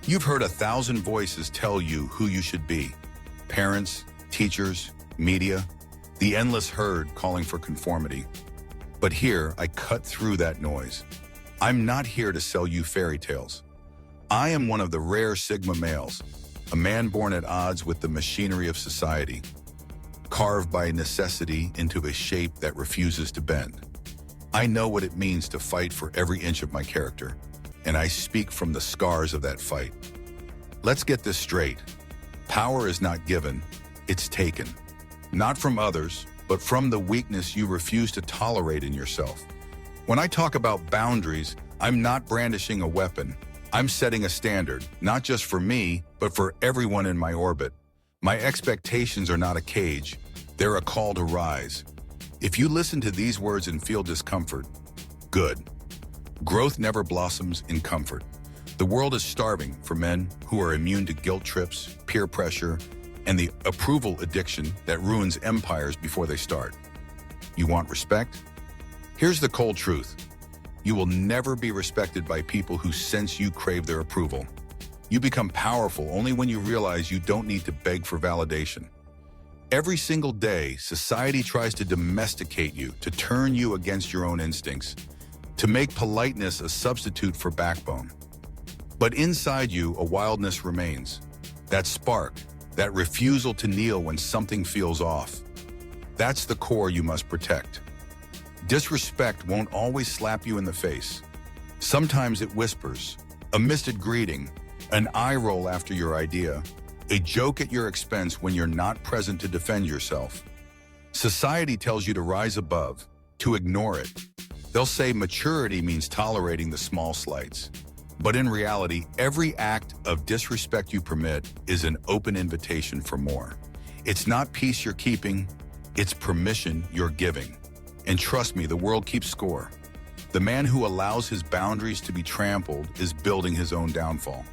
You've heard 1,000 voices tell you who you should be. Parents, teachers, media, the endless herd calling for conformity. But here, I cut through that noise. I'm not here to sell you fairy tales. I am one of the rare Sigma males, a man born at odds with the machinery of society, carved by necessity into a shape that refuses to bend. I know what it means to fight for every inch of my character, and I speak from the scars of that fight. Let's get this straight. Power is not given, it's taken. Not from others, but from the weakness you refuse to tolerate in yourself. When I talk about boundaries, I'm not brandishing a weapon. I'm setting a standard, not just for me, but for everyone in my orbit. My expectations are not a cage, they're a call to rise. If you listen to these words and feel discomfort, good. Growth never blossoms in comfort. The world is starving for men who are immune to guilt trips, peer pressure, and the approval addiction that ruins empires before they start. You want respect? Here's the cold truth. You will never be respected by people who sense you crave their approval. You become powerful only when you realize you don't need to beg for validation. Every single day, society tries to domesticate you, to turn you against your own instincts, to make politeness a substitute for backbone. But inside you, a wildness remains. That spark, that refusal to kneel when something feels off. That's the core you must protect. Disrespect won't always slap you in the face. Sometimes it whispers, a misted greeting, an eye roll after your idea, a joke at your expense when you're not present to defend yourself. Society tells you to rise above, to ignore it. They'll say maturity means tolerating the small slights. But in reality, every act of disrespect you permit is an open invitation for more. It's not peace you're keeping, it's permission you're giving. And trust me, the world keeps score. The man who allows his boundaries to be trampled is building his own downfall.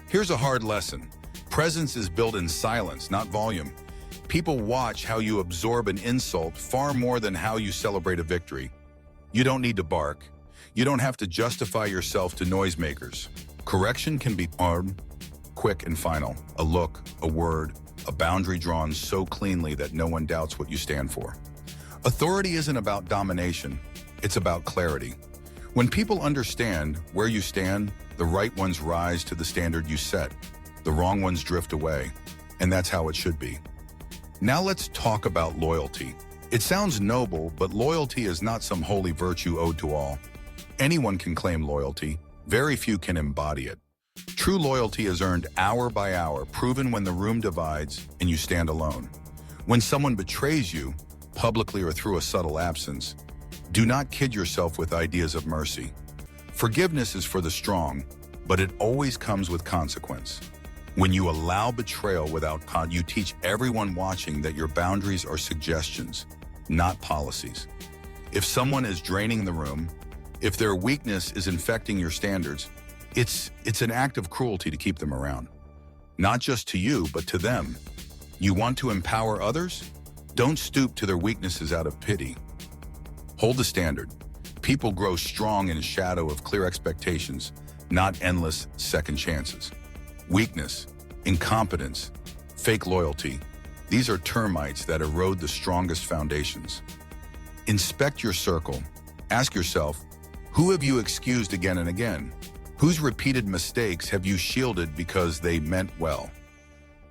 Here's a hard lesson. Presence is built in silence, not volume. People watch how you absorb an insult far more than how you celebrate a victory. You don't need to bark. You don't have to justify yourself to noisemakers. Correction can be hard, quick and final. A look, a word, a boundary drawn so cleanly that no one doubts what you stand for. Authority isn't about domination, it's about clarity. When people understand where you stand, the right ones rise to the standard you set. The wrong ones drift away, and that's how it should be. Now let's talk about loyalty. It sounds noble, but loyalty is not some holy virtue owed to all. Anyone can claim loyalty, very few can embody it. True loyalty is earned hour by hour, proven when the room divides and you stand alone. When someone betrays you, publicly or through a subtle absence, do not kid yourself with ideas of mercy. Forgiveness is for the strong, but it always comes with consequence. When you allow betrayal without cause, you teach everyone watching that your boundaries are suggestions, not policies. If someone is draining the room, if their weakness is infecting your standards, it's an act of cruelty to keep them around. Not just to you, but to them. You want to empower others? Don't stoop to their weaknesses out of pity. Hold the standard. People grow strong in a shadow of clear expectations, not endless second chances. Weakness, incompetence, fake loyalty, these are termites that erode the strongest foundations. Inspect your circle. Ask yourself, who have you excused again and again? Whose repeated mistakes have you shielded because they meant well?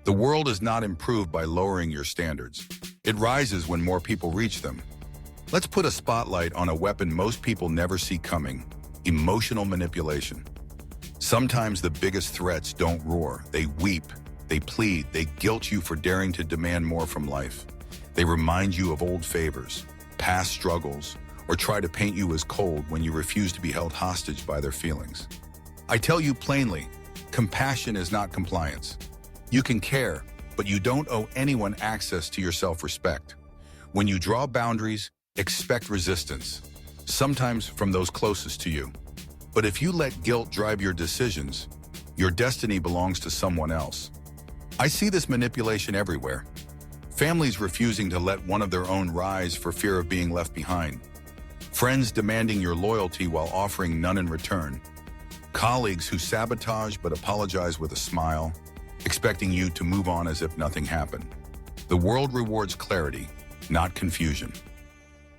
The world is not improved by lowering your standards. It rises when more people reach them. Let's put a spotlight on a weapon most people never see coming: emotional manipulation. Sometimes the biggest threats don't roar, they weep, they plead, they guilt you for daring to demand more from life. They remind you of old favors, past struggles, or try to paint you as cold when you refuse to be held hostage by their feelings. I tell you plainly, compassion is not compliance. You can care, but you don't owe anyone access to your self-respect. When you draw boundaries, expect resistance, sometimes from those closest to you. But if you let guilt drive your decisions, your destiny belongs to someone else. I see this manipulation everywhere. Families refusing to let one of their own rise for fear of being left behind. Friends demanding your loyalty while offering none in return. Colleagues who sabotage but apologize with a smile, expecting you to move on as if nothing happened. The world rewards clarity, not confusion.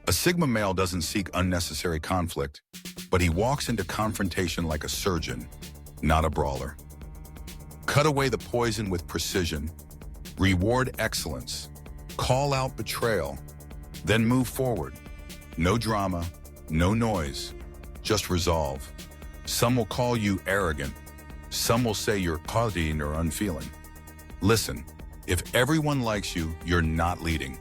A Sigma male doesn't seek unnecessary conflict, but he walks into confrontation like a surgeon, not a brawler. Cut away the poison with precision, reward excellence, call out betrayal, then move forward. No drama, no noise, just resolve. Some will call you arrogant. Some will say you're cutting or unfeeling. Listen, if everyone likes you, you're not leading.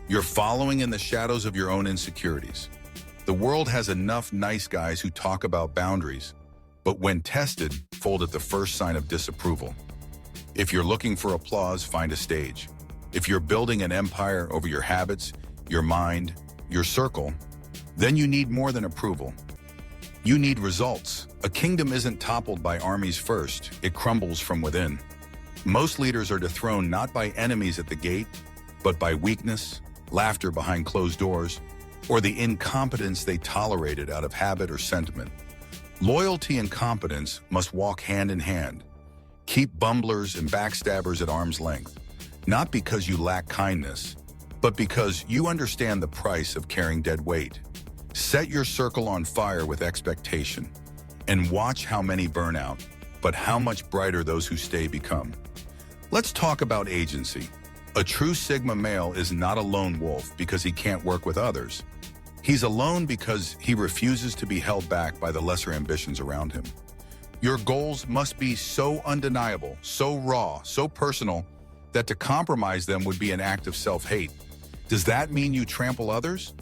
You're following in the shadows of your own insecurities. The world has enough nice guys who talk about boundaries, but when tested, fold at the first sign of disapproval. If you're looking for applause, find a stage. If you're building an empire over your habits, your mind, your circle, then you need more than approval. You need results. A kingdom isn't toppled by armies first, it crumbles from within. Most leaders are dethroned not by enemies at the gate, but by weakness, laughter behind closed doors, or the incompetence they tolerated out of habit or sentiment. Loyalty and competence must walk hand in hand. Keep bumblers and backstabbers at arm's length, not because you lack kindness, but because you understand the price of carrying dead weight. Set your circle on fire with expectation, and watch how many burn out, but how much brighter those who stay become. Let's talk about agency. A true Sigma male is not a lone wolf because he can't work with others. He's alone because he refuses to be held back by the lesser ambitions around him. Your goals must be so undeniable, so raw, so personal, that to compromise them would be an act of self-hate. Does that mean you trample others?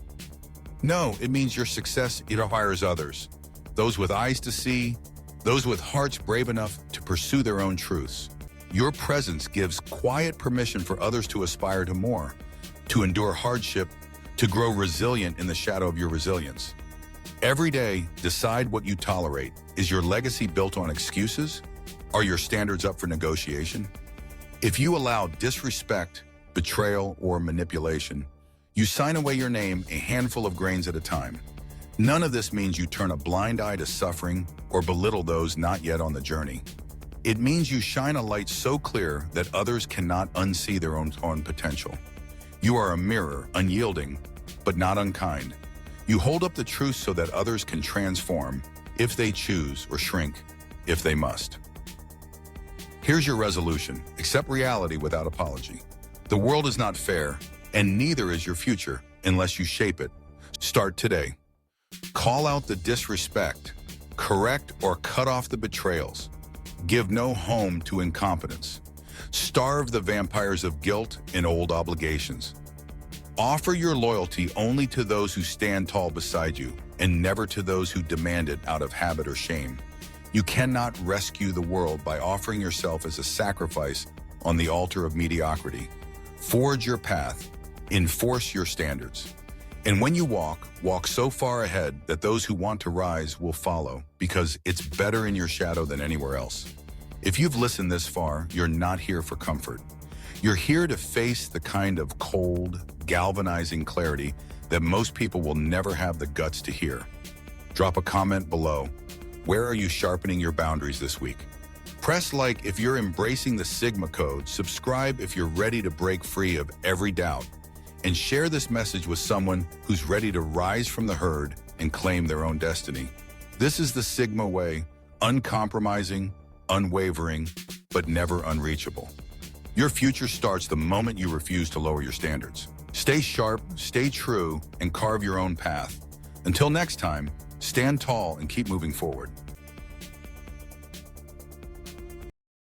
No, it means your success inspires others. Those with eyes to see, those with hearts brave enough to pursue their own truths. Your presence gives quiet permission for others to aspire to more, to endure hardship, to grow resilient in the shadow of your resilience. Every day, decide what you tolerate. Is your legacy built on excuses? Are your standards up for negotiation? If you allow disrespect, betrayal, or manipulation, you sign away your name a handful of grains at a time. None of this means you turn a blind eye to suffering or belittle those not yet on the journey. It means you shine a light so clear that others cannot unsee their own potential. You are a mirror, unyielding, but not unkind. You hold up the truth so that others can transform if they choose, or shrink if they must. Here's your resolution: accept reality without apology. The world is not fair, and neither is your future unless you shape it. Start today. Call out the disrespect, correct or cut off the betrayals. Give no home to incompetence. Starve the vampires of guilt and old obligations. Offer your loyalty only to those who stand tall beside you, and never to those who demand it out of habit or shame. You cannot rescue the world by offering yourself as a sacrifice on the altar of mediocrity. Forge your path, enforce your standards. And when you walk so far ahead that those who want to rise will follow, because it's better in your shadow than anywhere else. If you've listened this far, you're not here for comfort. You're here to face the kind of cold, galvanizing clarity that most people will never have the guts to hear. Drop a comment below. Where are you sharpening your boundaries this week? Press like if you're embracing the Sigma code, subscribe if you're ready to break free of every doubt, and share this message with someone who's ready to rise from the herd and claim their own destiny. This is the Sigma way, uncompromising, unwavering, but never unreachable. Your future starts the moment you refuse to lower your standards. Stay sharp, stay true, and carve your own path. Until next time, stand tall and keep moving forward.